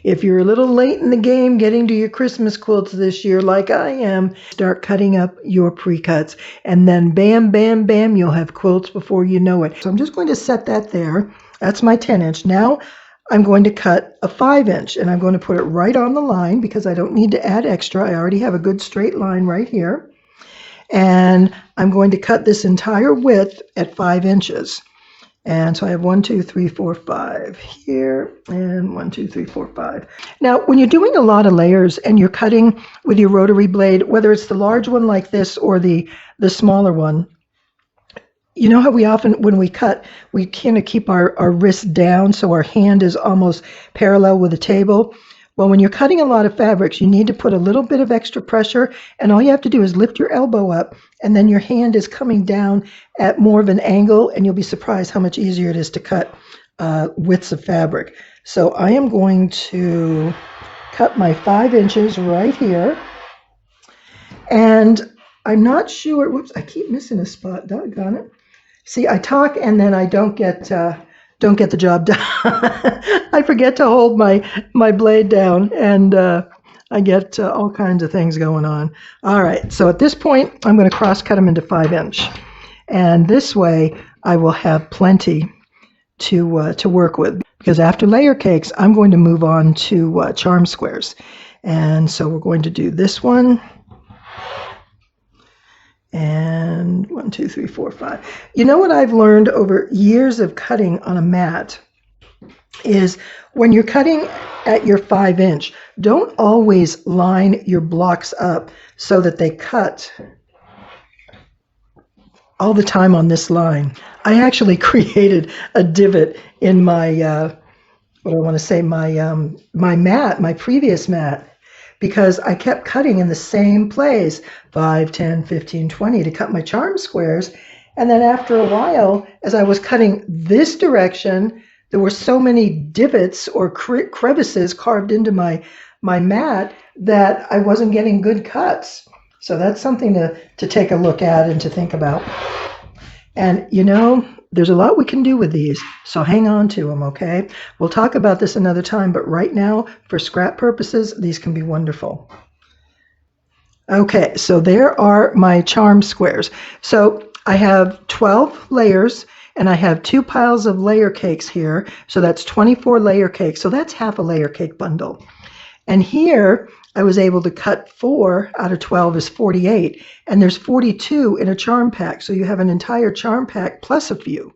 If you're a little late in the game getting to your Christmas quilts this year, like I am, start cutting up your pre-cuts, and then bam, bam, bam, you'll have quilts before you know it. So I'm just going to set that there. That's my 10-inch. Now I'm going to cut a 5-inch, and I'm going to put it right on the line because I don't need to add extra. I already have a good straight line right here. And I'm going to cut this entire width at 5 inches. And so I have 1, 2, 3, 4, 5 here, and 1, 2, 3, 4, 5. Now, when you're doing a lot of layers and you're cutting with your rotary blade, whether it's the large one like this or the smaller one, you know how we often, when we cut, we kind of keep our wrist down so our hand is almost parallel with the table? Well, when you're cutting a lot of fabrics, you need to put a little bit of extra pressure, and all you have to do is lift your elbow up, and then your hand is coming down at more of an angle, and you'll be surprised how much easier it is to cut widths of fabric. So I am going to cut my 5 inches right here, and I'm not sure, whoops, I keep missing a spot, doggone it. See, I talk and then I don't get the job done. I forget to hold my blade down, and I get all kinds of things going on. All right, so at this point, I'm going to cross cut them into 5-inch. And this way, I will have plenty to work with. Because after layer cakes, I'm going to move on to charm squares. And so we're going to do this one. And 1, 2, 3, 4, 5. You know what I've learned over years of cutting on a mat is when you're cutting at your 5-inch, don't always line your blocks up so that they cut all the time on this line. I actually created a divot in my, my mat, my previous mat, because I kept cutting in the same place, 5, 10, 15, 20, to cut my charm squares. And then after a while, as I was cutting this direction, there were so many divots or crevices carved into my mat that I wasn't getting good cuts. So that's something to take a look at and to think about. And you know, there's a lot we can do with these, so hang on to them, okay? We'll talk about this another time, but right now, for scrap purposes, these can be wonderful. Okay, so there are my charm squares. So I have 12 layers, and I have 2 piles of layer cakes here, so that's 24 layer cakes, so that's half a layer cake bundle. And here, I was able to cut 4 out of 12 is 48, and there's 42 in a charm pack, so you have an entire charm pack plus a few.